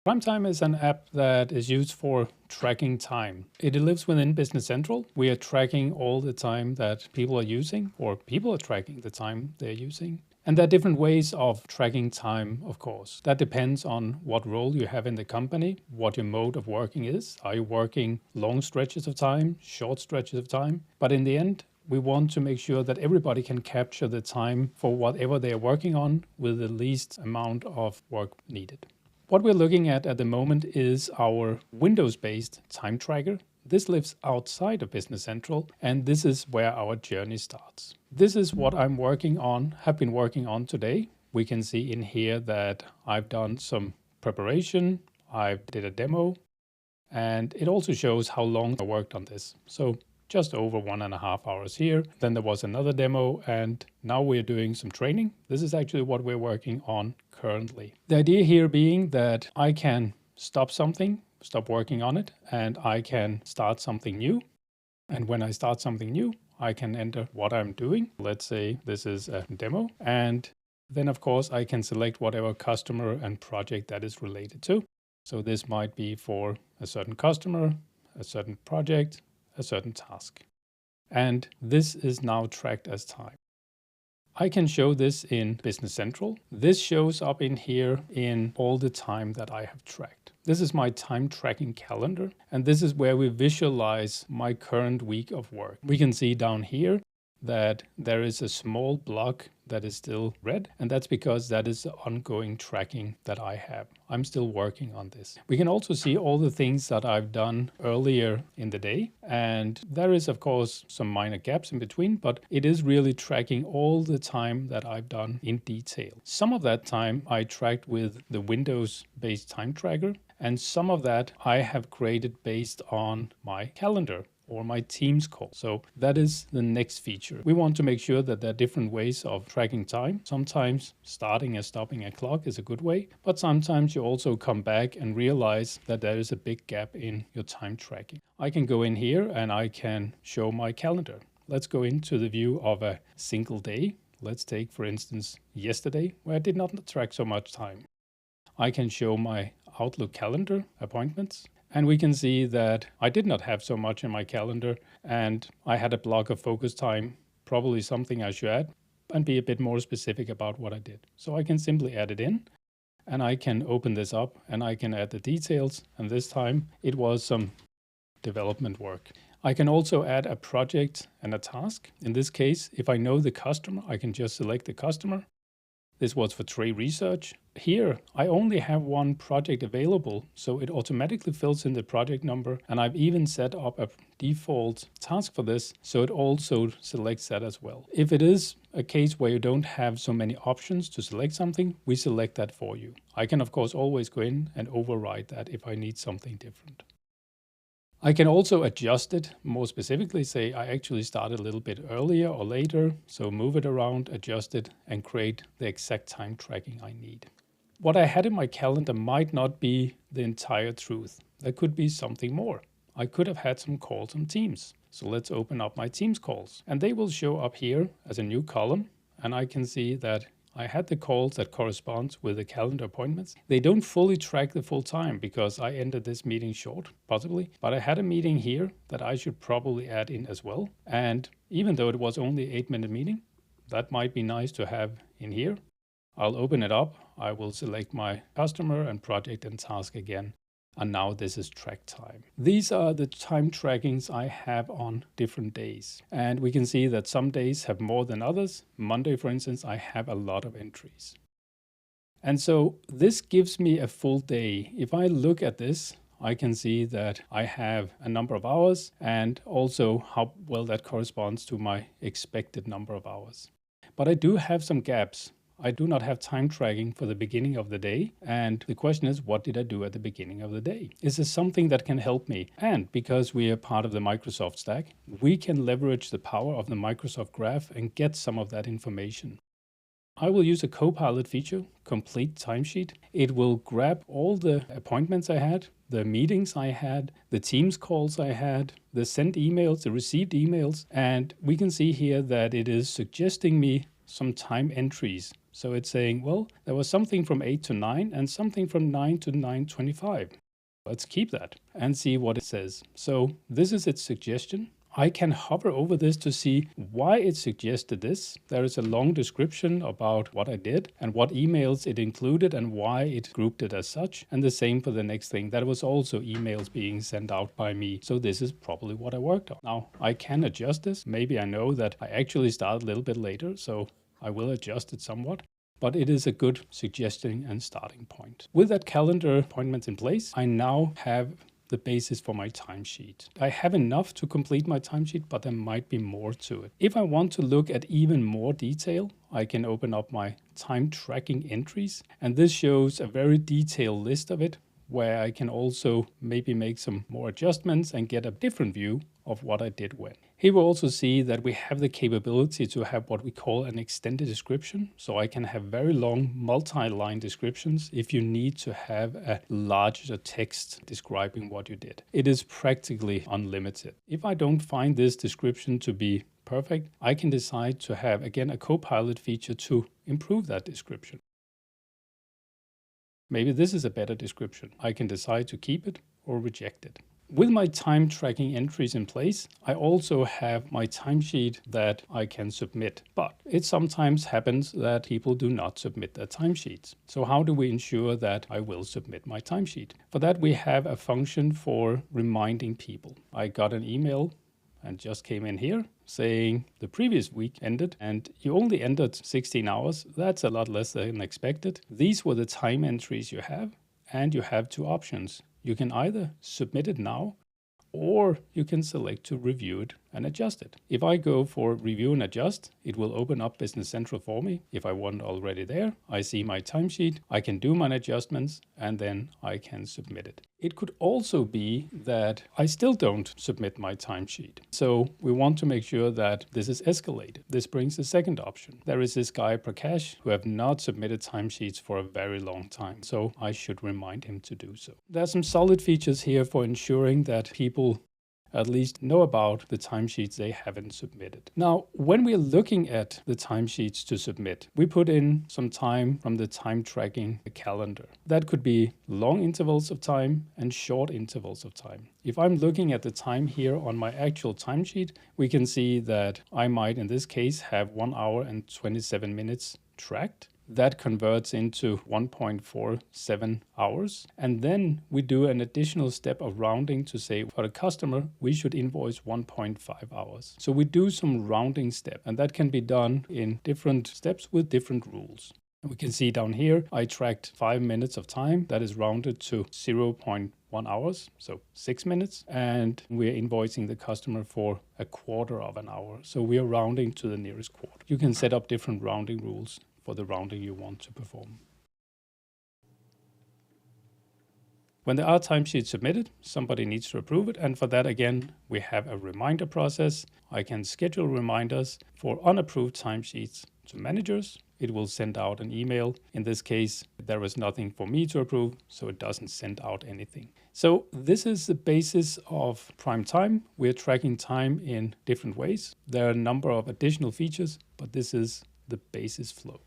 Pryme is an app that is used for tracking time. It lives within Business Central. We are tracking all the time that people are using, or people are tracking the time they're using. And there are different ways of tracking time, of course. That depends on what role you have in the company, what your mode of working is. Are you working long stretches of time, short stretches of time? But in the end, we want to make sure that everybody can capture the time for whatever they are working on with the least amount of work needed. What we're looking at the moment is our Windows-based time tracker. This lives outside of Business Central, and this is where our journey starts. This is what I'm working on, have been working on today. We can see in here that I've done some preparation, I did a demo, and it also shows how long I worked on this. So just over 1.5 hours here. Then there was another demo, and now we're doing some training. This is actually what we're working on currently. The idea here being that I can stop something, stop working on it, and I can start something new. And when I start something new, I can enter what I'm doing. Let's say this is a demo. And then of course I can select whatever customer and project that is related to. So this might be for a certain customer, a certain project, a certain task. And this is now tracked as time. I can show this in Business Central. This shows up in here in all the time that I have tracked. This is my time tracking calendar, and this is where we visualize my current week of work. We can see down here that there is a small block that is still red, and that's because that is the ongoing tracking that I have. I'm still working on this. We can also see all the things that I've done earlier in the day, and there is of course some minor gaps in between, but it is really tracking all the time that I've done in detail. Some of that time I tracked with the Windows-based time tracker, and some of that I have created based on my calendar or my Teams call. So that is the next feature. We want to make sure that there are different ways of tracking time. Sometimes starting and stopping a clock is a good way, but sometimes you also come back and realize that there is a big gap in your time tracking. I can go in here and I can show my calendar. Let's go into the view of a single day. Let's take, for instance, yesterday, where I did not track so much time. I can show my Outlook calendar appointments. And we can see that I did not have so much in my calendar, and I had a block of focus time, probably something I should add, and be a bit more specific about what I did. So I can simply add it in, and I can open this up, and I can add the details, and this time it was some development work. I can also add a project and a task. In this case, if I know the customer, I can just select the customer. This was for trade research. Here, I only have one project available, so it automatically fills in the project number, and I've even set up a default task for this, so it also selects that as well. If it is a case where you don't have so many options to select something, we select that for you. I can, of course, always go in and override that if I need something different. I can also adjust it more specifically, say I actually started a little bit earlier or later, so move it around, adjust it, and create the exact time tracking I need. What I had in my calendar might not be the entire truth. There could be something more. I could have had some calls on Teams. So let's open up my Teams calls, and they will show up here as a new column, and I can see that I had the calls that correspond with the calendar appointments. They don't fully track the full time because I ended this meeting short, possibly, but I had a meeting here that I should probably add in as well. And even though it was only an 8-minute meeting, that might be nice to have in here. I'll open it up. I will select my customer and project and task again. And now this is track time. These are the time trackings I have on different days. And we can see that some days have more than others. Monday, for instance, I have a lot of entries. And so this gives me a full day. If I look at this, I can see that I have a number of hours and also how well that corresponds to my expected number of hours. But I do have some gaps. I do not have time tracking for the beginning of the day. And the question is, what did I do at the beginning of the day? Is this something that can help me? And because we are part of the Microsoft stack, we can leverage the power of the Microsoft Graph and get some of that information. I will use a Copilot feature, Complete Timesheet. It will grab all the appointments I had, the meetings I had, the Teams calls I had, the sent emails, the received emails, and we can see here that it is suggesting me some time entries. So it's saying, well, there was something from 8 to 9 and something from 9 to 9:25. Let's keep that and see what it says. So this is its suggestion. I can hover over this to see why it suggested this. There is a long description about what I did and what emails it included and why it grouped it as such. And the same for the next thing. That was also emails being sent out by me. So this is probably what I worked on. Now I can adjust this. Maybe I know that I actually started a little bit later, so I will adjust it somewhat. But it is a good suggestion and starting point. With that calendar appointment in place, I now have the basis for my timesheet. I have enough to complete my timesheet, but there might be more to it. If I want to look at even more detail, I can open up my time tracking entries, and this shows a very detailed list of it, where I can also maybe make some more adjustments and get a different view of what I did when. Here we also see that we have the capability to have what we call an extended description. So I can have very long multi-line descriptions if you need to have a larger text describing what you did. It is practically unlimited. If I don't find this description to be perfect, I can decide to have, again, a Copilot feature to improve that description. Maybe this is a better description. I can decide to keep it or reject it. With my time tracking entries in place, I also have my timesheet that I can submit. But it sometimes happens that people do not submit their timesheets. So how do we ensure that I will submit my timesheet? For that, we have a function for reminding people. I got an email and just came in here saying the previous week ended and you only entered 16 hours. That's a lot less than expected. These were the time entries you have, and you have two options. You can either submit it now, or you can select to review it and adjust it. If I go for review and adjust, it will open up Business Central for me. If I wasn't already there, I see my timesheet, I can do my adjustments, and then I can submit it. It could also be that I still don't submit my timesheet. So we want to make sure that this is escalated. This brings the second option. There is this guy, Prakash, who have not submitted timesheets for a very long time. So I should remind him to do so. There are some solid features here for ensuring that people at least know about the timesheets they haven't submitted. Now, when we're looking at the timesheets to submit, we put in some time from the time tracking calendar. That could be long intervals of time and short intervals of time. If I'm looking at the time here on my actual timesheet, we can see that I might, in this case, have 1 hour and 27 minutes tracked. That converts into 1.47 hours. And then we do an additional step of rounding to say for the customer, we should invoice 1.5 hours. So we do some rounding step, and that can be done in different steps with different rules. And we can see down here, I tracked 5 minutes of time. That is rounded to 0.1 hours, so 6 minutes. And we're invoicing the customer for a quarter of an hour. So we are rounding to the nearest quarter. You can set up different rounding rules for the rounding you want to perform. When there are timesheets submitted, somebody needs to approve it. And for that, again, we have a reminder process. I can schedule reminders for unapproved timesheets to managers. It will send out an email. In this case, there is nothing for me to approve, so it doesn't send out anything. So this is the basis of Pryme Time. We're tracking time in different ways. There are a number of additional features, but this is the basis flow.